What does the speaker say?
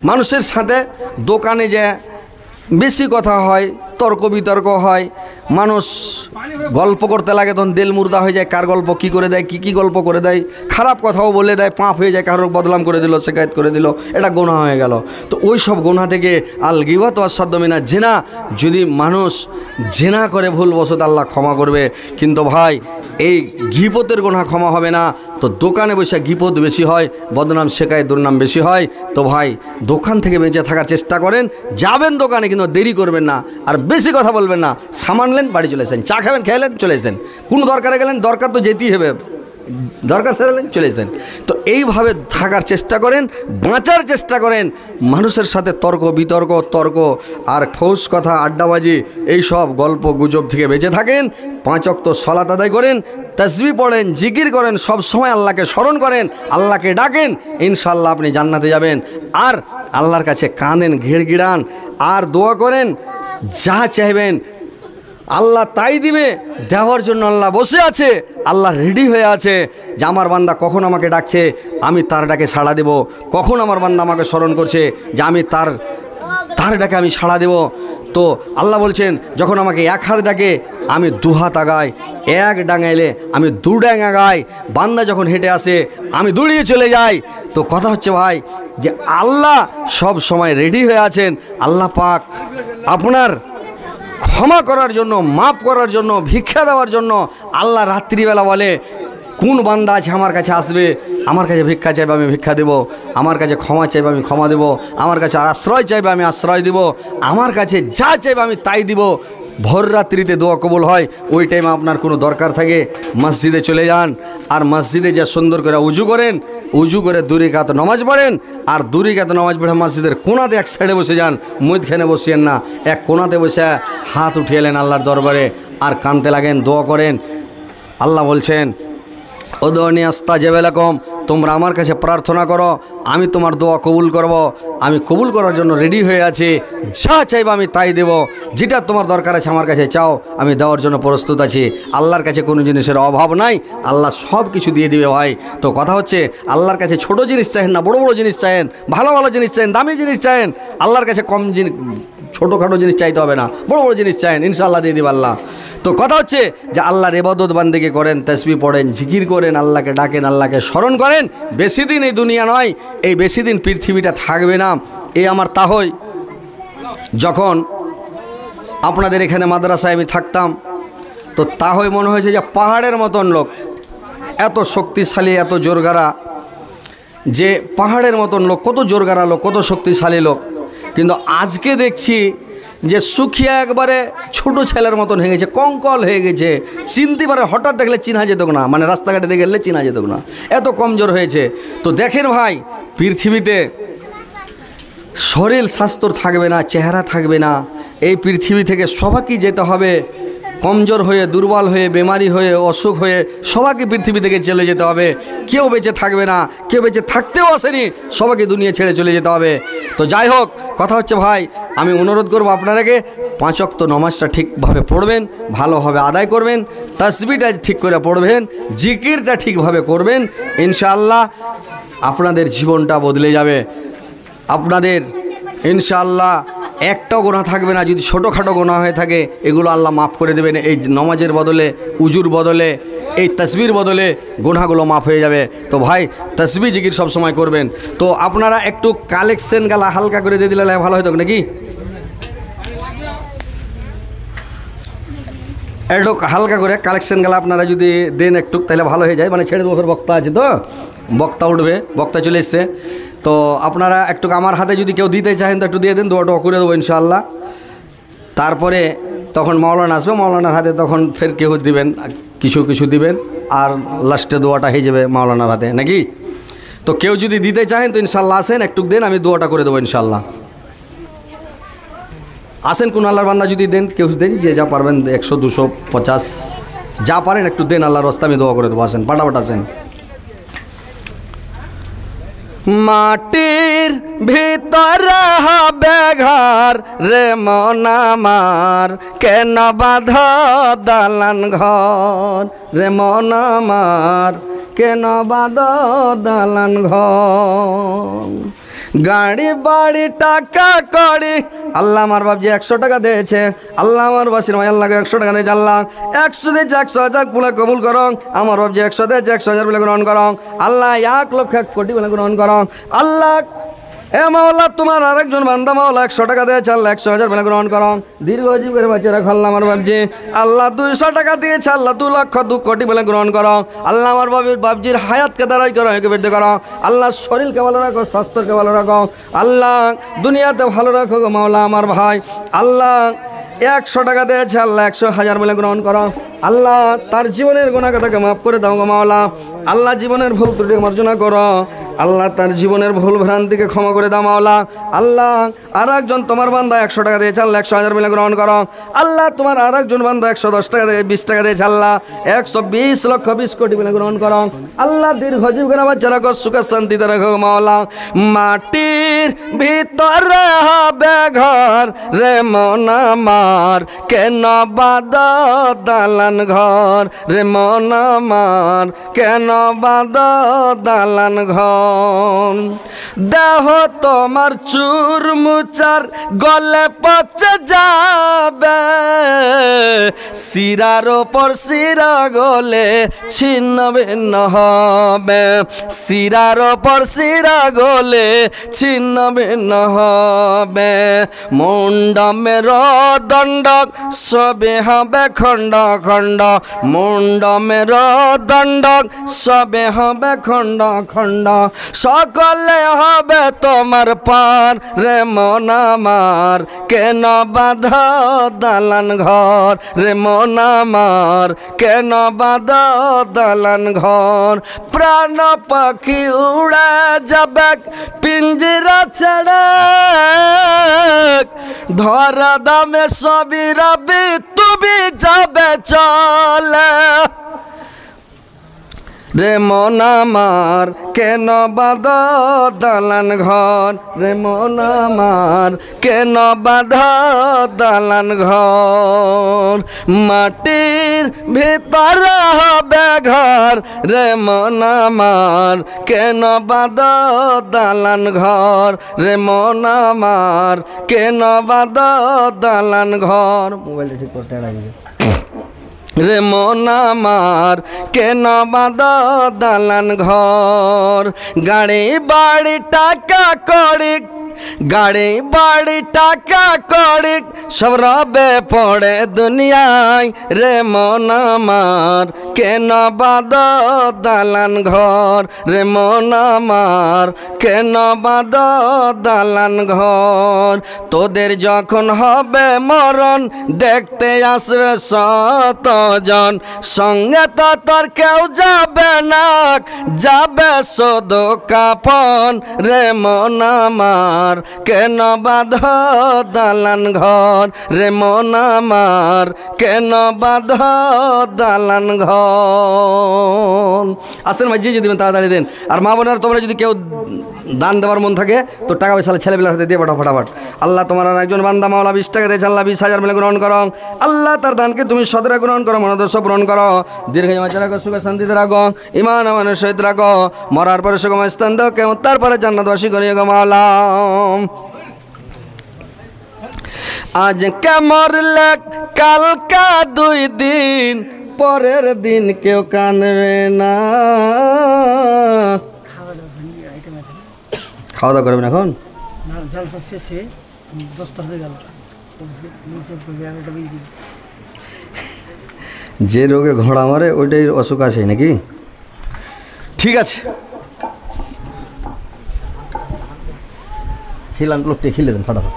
মানুষের সাথে দোকানে যে বেশি কথা হয়, তর্ক বিতর্ক হয়, মানুষ গল্প করতে লাগে, তখন দেল মুর্দা হয়ে যায়, কার গল্প কী করে দেয়, কী গল্প করে দেয়, খারাপ কথাও বলে দেয়, পাপ হয়ে যায়, কারোর বদলাম করে দিল, শিকায়ত করে দিল, এটা গুনাহ হয়ে গেল। তো ওই সব গুনাহ থেকে আল গিবাত ওয়াস সাদ্দু মিনা জিনা, যদি মানুষ জিনা করে ভুলবশত আল্লাহ ক্ষমা করবে, কিন্তু ভাই এই গিবতের গুনাহ ক্ষমা হবে না। তো দোকানে বসে গিবত বেশি হয়, বদনাম শেখায় দুর্নাম বেশি হয়। তো ভাই দোকান থেকে বেঁচে থাকার চেষ্টা করেন, যাবেন দোকানে কিন্তু দেরি করবেন না, আর বেশি কথা বলবেন না, সামানলেন বাড়ি চলে এসেন, চা খাবেন খেলেন চলে এসেন, কোনো দরকারে গেলেন, দরকার তো যেতেই হবে, দরকার সেরেলেন চলে এসেন। তো এইভাবে থাকার চেষ্টা করেন, বাঁচার চেষ্টা করেন। মানুষের সাথে তর্ক তর্ক আর ফৌস কথা, আড্ডাবাজি, এই সব গল্প গুজব থেকে বেঁচে থাকেন। 5 ওয়াক্ত সালাত আদায় করেন, তাসবিহ পড়েন, জিকির করেন, সব সময় আল্লাহকে স্মরণ করেন, আল্লাহকে ডাকেন, ইনশাআল্লাহ আপনি জান্নাতে যাবেন। আর আল্লাহর কাছে কাঁদেন, ঘিড়গিড়ান, আর দোয়া করেন, যা চাইবেন আল্লাহ তাই দিবে। দেওয়ার জন্য আল্লাহ বসে আছে, আল্লাহ রেডি হয়ে আছে যে আমার বান্দা কখন আমাকে ডাকছে, আমি তার ডাকে সাড়া দেব, কখন আমার বান্দা আমাকে স্মরণ করছে যে আমি তার ডাকে আমি সাড়া দেব। তো আল্লাহ বলছেন, যখন আমাকে 1 হাত ডাকে আমি 2 হাত আগাই, 1 ডাঙাইলে আমি 2 ডাং আগাই, বান্দা যখন হেঁটে আসে আমি দৌড়িয়ে চলে যাই। তো কথা হচ্ছে ভাই যে আল্লাহ সব সময় রেডি হয়ে আছেন। আল্লাহ পাক আপনার ক্ষমা করার জন্য, মাফ করার জন্য, ভিক্ষা দেওয়ার জন্য। আল্লাহ রাত্রিবেলা বলে, কোন বান্দা আছে আমার কাছে আসবে, আমার কাছে ভিক্ষা চাইবে আমি ভিক্ষা দেব, আমার কাছে ক্ষমা চাইবে আমি ক্ষমা দেব, আমার কাছে আশ্রয় চাইবে আমি আশ্রয় দেব, আমার কাছে যা চাইবে আমি তাই দিব। ভোর রাত্রিতে দোয়া কবুল হয়। ওই টাইমে আপনার কোনো দরকার থাকে, মসজিদে চলে যান, আর মসজিদে যা সুন্দর করে উজু করেন, উজু করে 2 রাকাত নামাজ পড়েন, আর 2 রাকাত নামাজ পড়ে মসজিদের কোনাতে এক সাইডে বসে যান, মধ্যখানে বসিয়েন না, এক কোনাতে বসে হাত উঠিয়ে এলেন আল্লাহর দরবারে, আর কানতে লাগেন, দোয়া করেন। আল্লাহ বলছেন, উদউনি আস্তাজিব লাকুম, তোমরা আমার কাছে প্রার্থনা করো, আমি তোমার দোয়া কবুল করব, আমি কবুল করার জন্য রেডি হয়ে আছি, যা চাইবে আমি তাই দেব, যেটা তোমার দরকার আছে আমার কাছে চাও, আমি দেওয়ার জন্য প্রস্তুত আছি। আল্লাহর কাছে কোনো জিনিসের অভাব নাই, আল্লাহ সব কিছু দিয়ে দিবে ভাই। তো কথা হচ্ছে, আল্লাহর কাছে ছোট জিনিস চাইেন না, বড় বড় জিনিস চাইেন, ভালো ভালো জিনিস চাইেন, দামি জিনিস চাইেন। আল্লাহর কাছে কম জিনিস, ছোটোখাটো জিনিস চাইতে হবে না, বড় বড় জিনিস চাইেন, ইনশাআল্লাহ দিয়ে দিবে আল্লাহ। তো কথা হচ্ছে যে আল্লাহর ইবাদত বান্দেগি করেন, তাসবিহ পড়েন, জিকির করেন, আল্লাহকে ডাকেন, আল্লাহকে স্মরণ করেন। বেশি দিন এই দুনিয়া নয়, এই বেশি দিন পৃথিবীটা থাকবে না। এই আমার তাহই যখন আপনাদের এখানে মাদ্রাসায় আমি থাকতাম, তো তাহই মনে হয়েছে যে পাহাড়ের মতন লোক, এত শক্তিশালী, এত জোরগারা, যে পাহাড়ের মতন লোক, কত জোরগারা লোক, কত শক্তিশালী লোক। কিন্তু আজকে দেখছি যে সুখিয়া একবারে ছোট ছেলের মতন হয়ে গেছে, কঙ্কল হয়ে গেছে, চিনতে পারে, হঠাৎ দেখলে চিনা যেত না, মানে রাস্তাঘাটে দেখে গেলে চিনা যেত না, এত কমজোর হয়েছে। তো দেখেন ভাই, পৃথিবীতে শরীর স্বাস্থ্য থাকবে না, চেহারা থাকবে না, এই পৃথিবী থেকে সবাইকে যেতে হবে, কমজোর হয়ে, দুর্বল হয়ে, বেমারি হয়ে, অসুখ হয়ে সবাইকে পৃথিবী থেকে চলে যেতে হবে। কেউ বেঁচে থাকবে না, কেউ বেঁচে থাকতেও আসেনি, সবাইকে দুনিয়া ছেড়ে চলে যেতে হবে। তো যাই হোক, কথা হচ্ছে ভাই, আমি অনুরোধ করবো আপনারাকে 5 ওয়াক্ত নামাজটা ঠিকভাবে পড়বেন, ভালোভাবে আদায় করবেন, তাসবিহটা ঠিক করে পড়বেন, জিকিরটা ঠিকভাবে করবেন, ইনশাআল্লাহ আপনাদের জীবনটা বদলে যাবে। আপনাদের ইনশাআল্লাহ একটাও গুনাহ থাকবে না। যদি ছোটোখাটো গুনাহ হয়ে থাকে, এগুলো আল্লাহ মাফ করে দেবেন। এই নামাজের বদলে, উজুর বদলে, এই তাসবিহর বদলে গুনাহগুলো মাফ হয়ে যাবে। তো ভাই তাসবিহ জিকির সব সময় করবেন। তো আপনারা একটু কালেকশন গালা হালকা করে দিয়ে দিলে ভালো হতো নাকি, একটু হালকা করে কালেকশন গালা আপনারা যদি দেন একটু, তাহলে ভালো হয়ে যায়। মানে ছেড়ে দেবো, বক্তা আছে তো, বক্তা উঠবে, বক্তা চলে এসছে। তো আপনারা একটু আমার হাতে যদি কেউ দিতে চাহেন তো একটু দিয়ে দেন, দোয়াটা করে দেবো ইনশাআল্লাহ। তারপরে তখন মাওলানা আসবে, মাওলানার হাতে তখন ফের কেউ দিবেন, কিছু দিবেন, আর লাস্টে দোয়াটা হয়ে যাবে মাওলানার হাতে, নাকি? তো কেউ যদি দিতে চাহেন তো ইনশাআল্লাহ আসেন, একটু দেন, আমি দোয়াটা করে দেবো ইনশাআল্লাহ। আসেন, কোন আল্লাহর বান্দা যদি দেন, কেউ দেন, যে যা পারবেন, 100, 200, 50 যা পারেন একটু দেন, আল্লাহর রাস্তায় আমি দোয়া করে দেবো। আসেন, পাটাপাট আসেন। মাটির ভিতর হবে ঘর রে মন আমার, কেন বাঁধ দালান ঘর রে মন আমার, কেন বাঁধ দালান ঘর। গাড়ি বাড়ি টাকা কড়ি। আল্লাহ আমার বাপ যে 100 টাকা দিয়েছে, আল্লাহ আমার বাসির মাই আল্লাহকে 100 টাকা দিয়েছে। আল্লাহ 100 দিয়েছে, 100,000 বলে কবুল করং। আমার বাপ যে 100 দিয়েছে, 100,000 বলে গ্রহণ করং। আল্লাহ 1 লক্ষ 1 কোটি বলে গ্রহণ করং। আল্লাহ এ মাওলা তোমার আরেকজন বান্দা মাওলা 100 টাকা দিয়েছে, আল্লাহ 100,000 বলে গ্রহণ করং। দীর্ঘজীব করে বাঁচিয়ে রাখো আল্লাহ আমার বাপজি। আল্লাহ 200 টাকা দিয়েছে, আল্লাহ 2 লক্ষ 2 কোটি বলে গ্রহণ করো। আল্লাহ আমার বাপজির হায়াতকে দাঁড়াই করো, একে বৃদ্ধি করো। আল্লাহ শরীরকে ভালো রাখো, স্বাস্থ্যকে ভালো রাখো। আল্লাহ দুনিয়াতে ভালো রাখো গো মাওলা আমার ভাই। আল্লাহ 100 টাকা দিয়েছে, আল্লাহ 100,000 বলে গ্রহণ করো। আল্লাহ তার জীবনের গুনাহকে মাফ করে দাও গো মাওলা। আল্লাহ জীবনের ভুল ত্রুটি মার্জনা করো। আল্লাহ তার জীবনের ভুল ভ্রান্তিকে ক্ষমা করে দাও মাওলা। আল্লাহ আর একজন তোমার বান্দা 100 টাকা দিয়েছে, আল্লাহ 100,000 বলে গ্রহণ করো। আল্লাহ তোমার আর একজন বান্দা 110 টাকা দিয়ে 20 টাকা দিয়েছে, আল্লাহ 120 লক্ষ 20 কোটি বলে গ্রহণ করো। আল্লাহ দীর্ঘজীব করে বাচ্চা রাখো, সুখে শান্তিতে রাখো মাওলা। মাটির ভিতরে হবে ঘর রে মন আমার, কেন বাদ দালান ঘর রে মন আমার, কেন বাদ দালান ঘর। দেহ তোমার চুর মুচার গলে পচে যাবে, শিরার ওপর শিরা গলে ছিন্ন ভিন্ন হবে, শিরার ওপর শিরা গলে ছিন্ন ভিন্ন হবে। মুন্ডমের দণ্ড সবে হবে খণ্ড খণ্ড, মুন্ডমের দণ্ড সবে হবে খণ্ড খণ্ড। সকলে হবে তোমার পার রে মন আমার, কেন বাঁধ দালান ঘর রে মন আমার, কেন বাঁধ দালান ঘর। প্রাণ পাখি উড়ে যাবে পিঞ্জিরা ছেড়ে, ধরা দামে সবই রবি তুমি যাবে চলে রে মন আমার, কেন বাঁধ দালান ঘর রে মন আমার, কেন বাঁধ দালান ঘর। মাটির ভিতরে হবে ঘর রে মন আমার, কেন বাঁধ দালান ঘর রে মন আমার, কেন বাঁধ দালান ঘর। মোবাইলটা ঠিক করতে রে মন আমার, কেন বাঁধ দালান ঘর। গাড়ি বাড়ি টাকা কড়ি, গাড়ি বাড়ি টাকা কড়ি সব রবে পড়ে দুনিয়ায় রে মন আমার, কেন বাঁধ দালান ঘর রে মন আমার, কেন বাঁধ দালান ঘর। তোদের যখন হবে মরণ দেখতে আসবে শতজন, সঙ্গে তো তোর কেউ যাবে না, যাবে শুধু কাফন রে মন আমার, কেন বাঁধ দালান ঘর রে মন আমার, কেন বাঁধ দালান ঘর। আসেন ভাই, যে দিবেন তাড়াতাড়ি দেন। আর মা বোনের তোমরা যদি কেউ দান দেওয়ার মন থাকে তো টাকা পয়সা ছেলেপিলার হাতে দিয়ে পাঠাও ফটাফট। আল্লাহ তোমার আর একজন বান্দা মাওলা 20 টাকা দিয়েছে, আল্লাহ 20,000 মিলে গ্রহণ করো। আল্লাহ তার দানকে তুমি সদরে গ্রহণ করো, মনোদর্শ পূরণ করো, দীর্ঘ রাখো, সুখে শান্তিতে রাখো, ইমান আমানের সহিত রাখো, মরার পরে সুগম স্থান দাও, কেমন তারপরে জান্নাতবাসী করিয়ে গো মাওলা। আজ কে মরলে কালকা 2 দিন, পরের দিন কেউ কাঁদবে না। খাওয়া দাওয়া করবেন এখন? যে রোগে ঘোড়া মারে ওইটাই অসুখ আছে নাকি? ঠিক আছে, খিলান লোকটি খিলে দেন ফটাফট।